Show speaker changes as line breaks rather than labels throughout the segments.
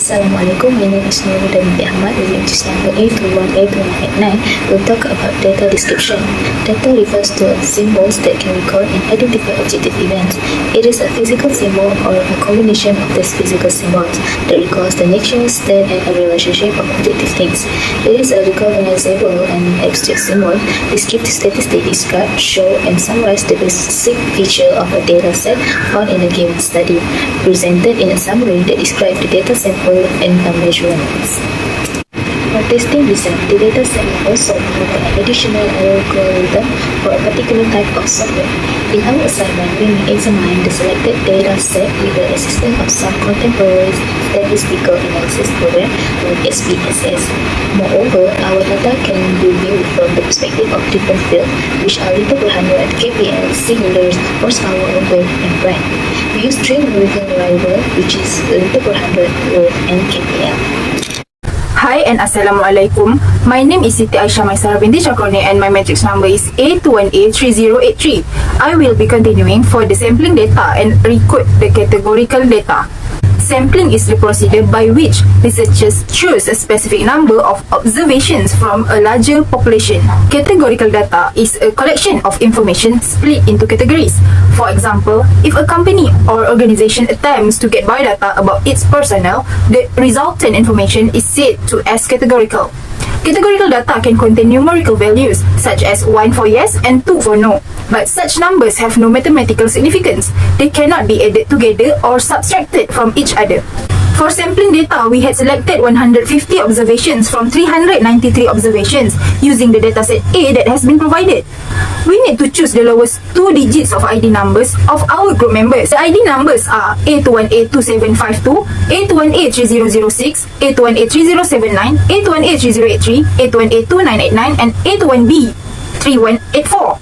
Assalamualaikum, my name is NURUL dan AHMAD. We will choose number AF2103 We'll talk about data description. Data refers to symbols that can record and identify objective events. It is a physical symbol or a combination of these physical symbols that records the nature, state, and a relationship of objective things. It is a recognizable and abstract symbol. Descriptive statistics describe, show, and summarize the basic feature of a data set found in a given study, presented in a summary that describes the data sample and measurements. For testing result, the data set will also provide an additional algorithm for a particular type of software. In our assignment, we may examine the selected data set with the assistance of some contemporary statistical analysis program like SPSS. Moreover, our data can be viewed from the perspective of different fields, which are liter per hundred, KPL, cylinders, horsepower, weight, and brand. We use three numerical variables, which is liter per hundred, weight, and KPL.
Hi and Assalamualaikum. My name is Siti Aisyah Maisarah Binti Shakroni and my matrix number is A21A3083. I will be continuing for the sampling data and recode the categorical data. Sampling is the procedure by which researchers choose a specific number of observations from a larger population. Categorical data is a collection of information split into categories. For example, if a company or organization attempts to get biodata about its personnel, the resultant information is said to as categorical. Categorical data can contain numerical values such as 1 for yes and 2 for no, but such numbers have no mathematical significance. They cannot be added together or subtracted from each other. For sampling data, we had selected 150 observations from 393 observations using the dataset A that has been provided. We need to choose the lowest two digits of ID numbers of our group members. The ID numbers are A21A2752, A21A3006, A21A3079, A21A3083, A21A2989, and A21B3184.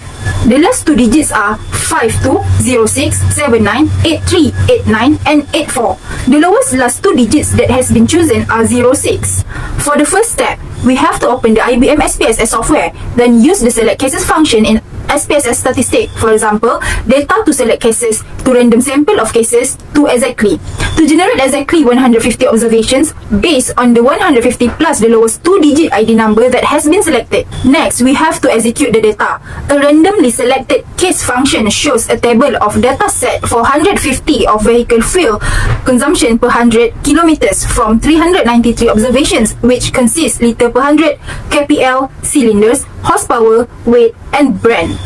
The last two digits are 52, 06, 79, 83, 89, and 84. The lowest last two digits that has been chosen are 06. For the first step, we have to open the IBM SPSS software, then use the select cases function in SPSS statistic. For example, data to select cases, to random sample of cases, to exactly. To generate exactly 150 observations based on the 150 plus the lowest two-digit ID number that has been selected. Next, we have to execute the data. A randomly selected case function shows a table of data set for 150 of vehicle fuel consumption per 100 kilometers from 393 observations, which consists liter per 100, KPL, cylinders, horsepower, weight, and brand.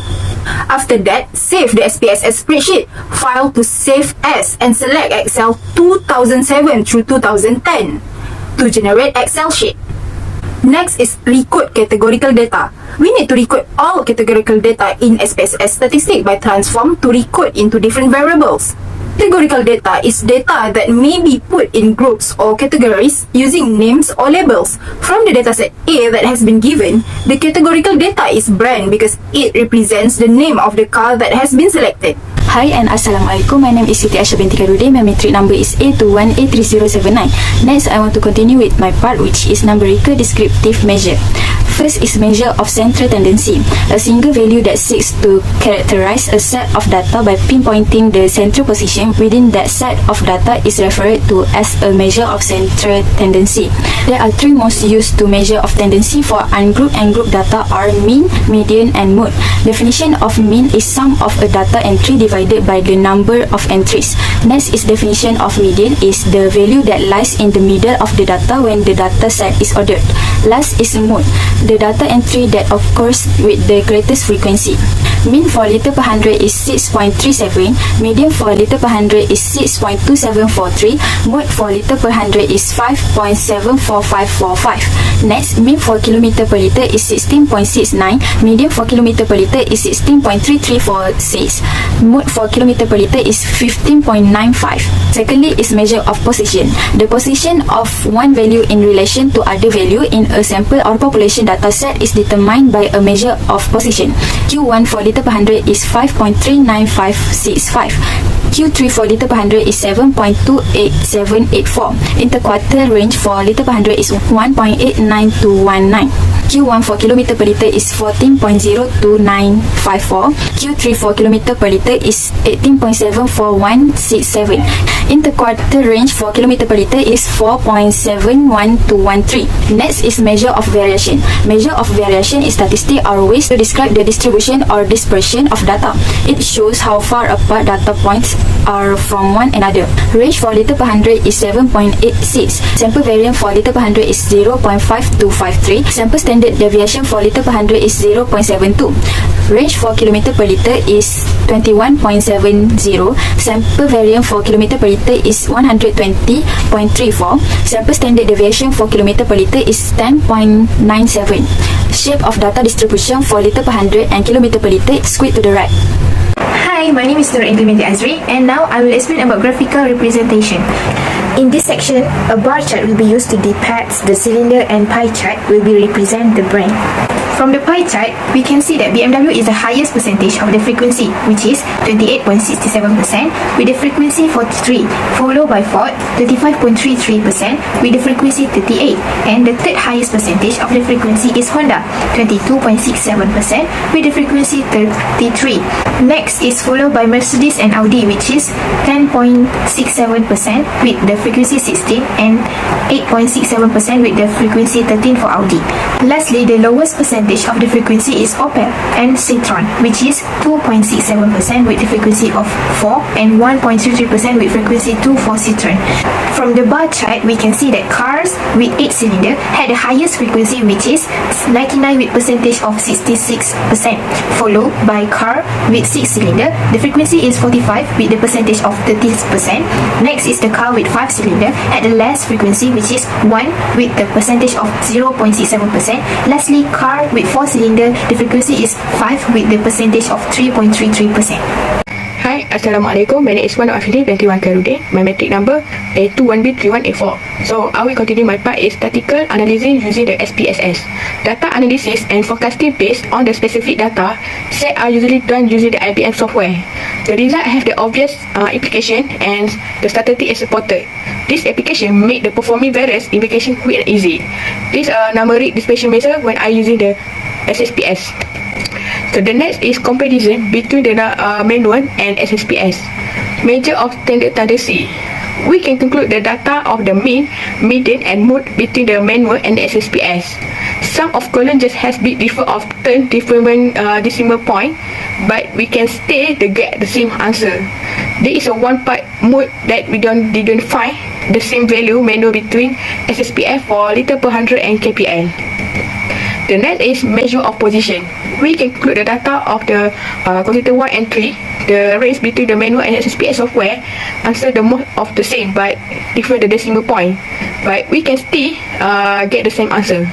After that, save the SPSS spreadsheet file to save as and select Excel 2007 through 2010 to generate Excel sheet. Next is recode categorical data. We need to recode all categorical data in SPSS statistic by transform to recode into different variables. Categorical data is data that may be put in groups or categories using names or labels. From the dataset A that has been given, the categorical data is brand because it represents the name of the car that has been selected.
Hi and Assalamualaikum. My name is Siti Aisyah binti KHAIRUDDIN. My matric number is A21A3079. Next, I want to continue with my part, which is numerical descriptive measure. First is measure of central tendency, a single value that seeks to characterize a set of data by pinpointing the central position within that set of data is referred to as a measure of central tendency. There are three most used to measure of tendency for ungrouped and grouped data are mean, median, and mode. Definition of mean is sum of a data entry divided by the number of entries. Next is definition of median is the value that lies in the middle of the data when the data set is ordered. Last is mode, the data entry that occurs with the greatest frequency. Mean for liter per 100 is 6.37, median for liter per 100 is 6.2743, mode for liter per 100 is 5.74545. Next, mean for kilometer per liter is 16.69, median for kilometer per liter is 16.3346, mode for kilometer per liter is 15.95. Secondly is measure of position. The position of one value in relation to other value in a sample or population data set is determined by a measure of position. Q1 for liter per 100 is 5.39565. Q3 for liter per 100 is 7.28784. Interquartile range for liter per 100 is 1.89219. Q1 for kilometer per liter is 14.02954. Q3 for kilometer per liter is 18.74167. Interquartile range for kilometer per liter is 4.71213. Next is measure of variation. Measure of variation is statistic or ways to describe the distribution or dispersion of data. It shows how far apart data points are from one another. Range for liter per 100 is 7.86. Sample variance for liter per 100 is 0.5253. Sample standard deviation for liter per 100 is 0.72. Range for kilometer per liter is 21.70. Sample variance for kilometer per liter is 120.34. Sample standard deviation for kilometer per liter is 10.97. Shape of data distribution for liter per 100 and kilometer per liter squared to the right.
Hi, my name is NURUL Binti AZREE, and now I will explain about graphical representation. In this section, a bar chart will be used to depict the cylinder and pie chart will be represent the brand. From the pie chart, we can see that BMW is the highest percentage of the frequency, which is 28.67% with the frequency 43, followed by Ford 35.33% with the frequency 38, and the third highest percentage of the frequency is Honda 22.67% with the frequency 33. Next is followed by Mercedes and Audi, which is 10.67% with the frequency 16 and 8.67% with the frequency 13 for Audi. Lastly, the lowest percentage of the frequency is Opel and Citroen, which is 2.67% with the frequency of 4 and 1.33% with frequency 2 for Citroen. From the bar chart, we can see that cars with 8 cylinder had the highest frequency, which is 99 with percentage of 66%, followed by car with 6 cylinder. The frequency is 45 with the percentage of 30%. Next is the car with 5 cylinder at the less frequency, which is 1 with the percentage of 0.67%. Lastly, car with 4 cylinder, the frequency is 5 with the percentage of 3.33%.
Hi, Assalamualaikum. My name is AFT2103 KHAIRUDDIN. My metric number A21B3184. So, I will continue my part is statistical analysis using the SPSS. Data analysis and forecasting based on the specific data set are usually done using the IBM software. The result have the obvious implication and the statistic is supported. This application make the performing various indication quick and easy. This numeric dispersion measure when I using the SSPS. So the next is comparison between the manual and SSPS. Measure of standard tendency. We can conclude the data of the mean, median and mode between the manual and the SSPS. Some of column just has bit different of 10 different decimal point, but we can still get the same answer. There is a one part mode that we didn't find the same value manual between SSPS for liter per 100 and KPL. The next is measure of position. We can include the data of the computer 1 and 3. The range between the manual and SSPS software answer the most of the same but different the decimal point. But we can still get the same answer.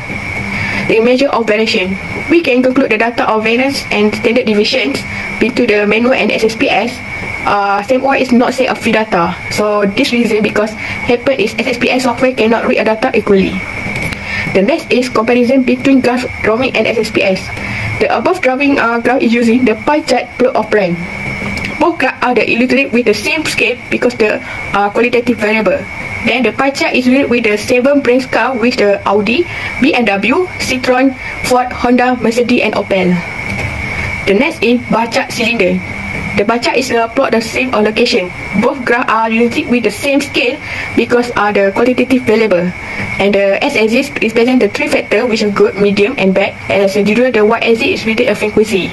The measure of variation. We can conclude the data of variance and standard deviations between the manual and SSPS. Same way is not say a free data. So this reason because happen is SSPS software cannot read a data equally. The next is comparison between graph drawing and SSPS. The above drawing graph is using the pie chart plot of brand. Both graphs are illustrated with the same scale because the qualitative variable. Then the pie chart is used with the 7 brands car with the Audi, BMW, Citroen, Ford, Honda, Mercedes and Opel. The next is bar chart cylinder. The bar chart is plot the same location. Both graphs are used with the same scale because are the qualitative variable. And the x-axis represents the 3 factors which are good, medium and bad. As usual, the y-axis is with a frequency.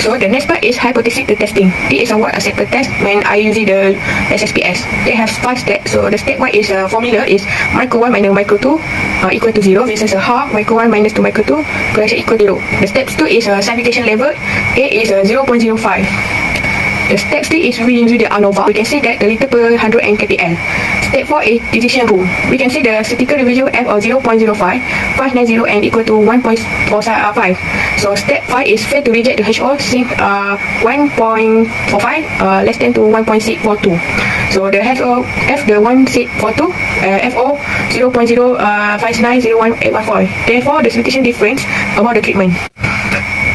So the next part is hypothesis testing. This is a what accepted test when I using the SSPS. They have 5 steps. So the step 1 is formula is micro 1 minus micro 2 equal to 0. This is a half micro 1 minus 2 micro 2 correction equal to 0. The steps 2 is sanitation level. A is 0.05. The step 3 is we use the ANOVA. We can see that the liter per 100 and KPL. Step 4 is decision rule. We can see the statistical residual F of 0.05, 590 and equal to 1.45. So step 5 is fail to reject the HO since 1.45 less than to 1.642. So the HO F the 1.642 FO 0.05901814. Therefore the substitution difference about the treatment.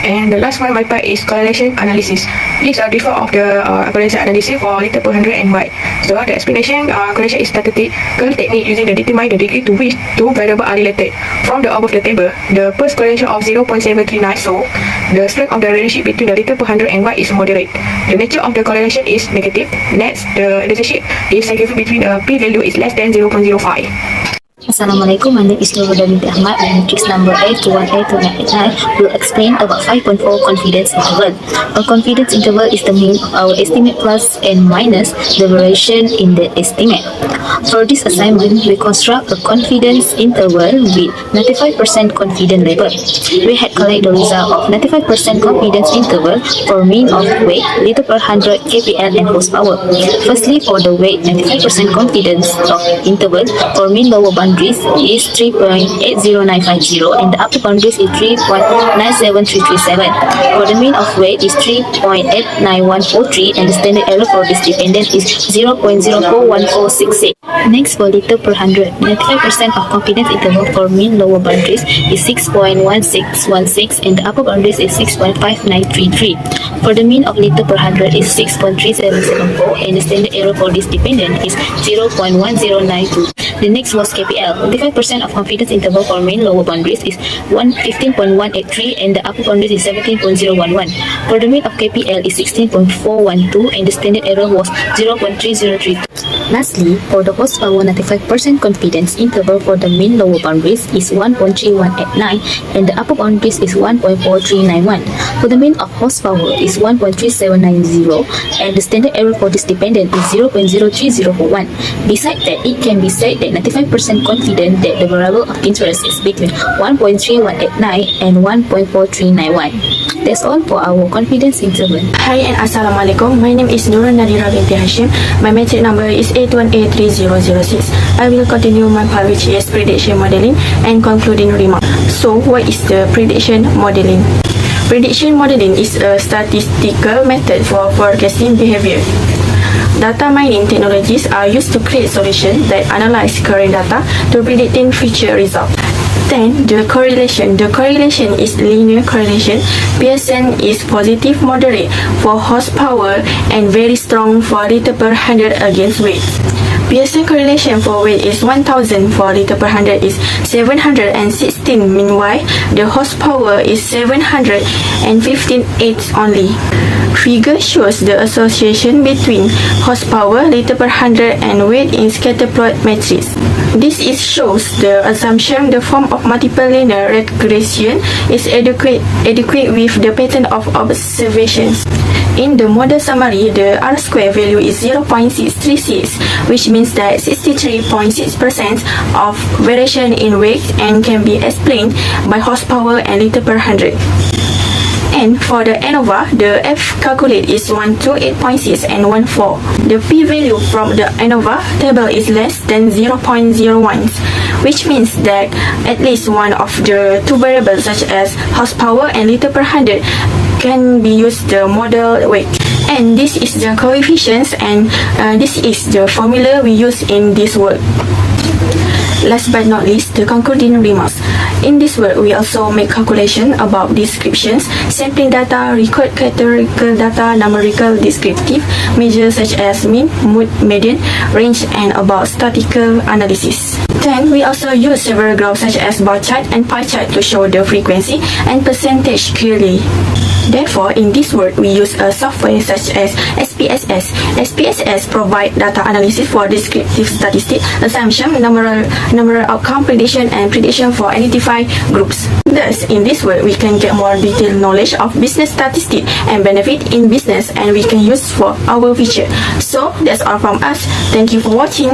And the last one, my part, is correlation analysis. Please differ of the correlation analysis for liter per 100 and white. So the explanation correlation is statistical technique using the determine the degree to which two variables are related. From the above the table, the first correlation of 0.739, so the strength of the relationship between the liter per 100 and white is moderate. The nature of the correlation is negative. Next, the relationship is significant between a p-value is less than 0.05.
Assalamualaikum, my name is NURUL Binti AHMAD and matrix number AFT2103 will explain about 5.4 confidence interval. A confidence interval is the mean of our estimate plus and minus the variation in the estimate. For this assignment, we construct a confidence interval with 95% confidence level. We had collected the result of 95% confidence interval for mean of weight, liter per 100, KPL and horsepower. Firstly, for the weight, 95% confidence of interval for mean lower boundaries is 3.80950 and the upper boundaries is 3.97337. For the mean of weight is 3.89143 and the standard error for this dependent is 0.041468. Next, for liter per 100, 95% of confidence interval for mean lower boundaries is 6.1616 and the upper boundaries is 6.5933. For the mean of liter per 100 is 6.3774 and the standard error for this dependent is 0.1092. The next was KPL. 95% of confidence interval for mean lower boundaries is 15.183 and the upper boundaries is 17.011. For the mean of KPL is 16.412 and the standard error was 0.3032. Lastly, for the horsepower, 95% confidence interval for the mean lower boundaries is 1.3189 and the upper boundaries is 1.4391. For the mean of horsepower is 1.3790 and the standard error for this dependent is 0.03041. Besides that, it can be said that 95% confident that the variable of interest is between 1.3189 and 1.4391. That's all for our confidence interval.
Hi and Assalamualaikum. My name is NADHIRAH Binti HASHIM. My metric number is 81A3006. I will continue my part, which is prediction modeling and concluding remark. So, what is the prediction modeling? Prediction modeling is a statistical method for forecasting behavior. Data mining technologies are used to create solutions that analyze current data to predicting future results. Then, the correlation. The correlation is linear correlation. Pearson is positive moderate for horsepower and very strong for liter per 100 against weight. Pearson correlation for weight is 1000, for liter per 100 is 716. Meanwhile, the horsepower is 715 only. Figure shows the association between horsepower, liter per 100 and weight in scatter plot matrix. This shows the assumption the form of multiple linear regression is adequate with the pattern of observations. In the model summary, the R-square value is 0.636, which means that 63.6% of variation in weight and can be explained by horsepower and liter per 100. And for the ANOVA, the F calculate is 128.6 and 14. The p-value from the ANOVA table is less than 0.01, which means that at least one of the two variables such as horsepower and liter per 100 can be used the model weight. And this is the coefficients and this is the formula we use in this work. Last but not least, the concluding remarks. In this work, we also make calculation about descriptions, sampling data, record categorical data, numerical descriptive measures such as mean, mode, median, range, and about statistical analysis. Then, we also use several graphs such as bar chart and pie chart to show the frequency and percentage clearly. Therefore, in this work, we use a software such as SPSS. SPSS provide data analysis for descriptive statistics, assumption, numeral outcome prediction, and prediction for identified groups. Thus, in this work, we can get more detailed knowledge of business statistics and benefit in business, and we can use for our future. So, that's all from us. Thank you for watching.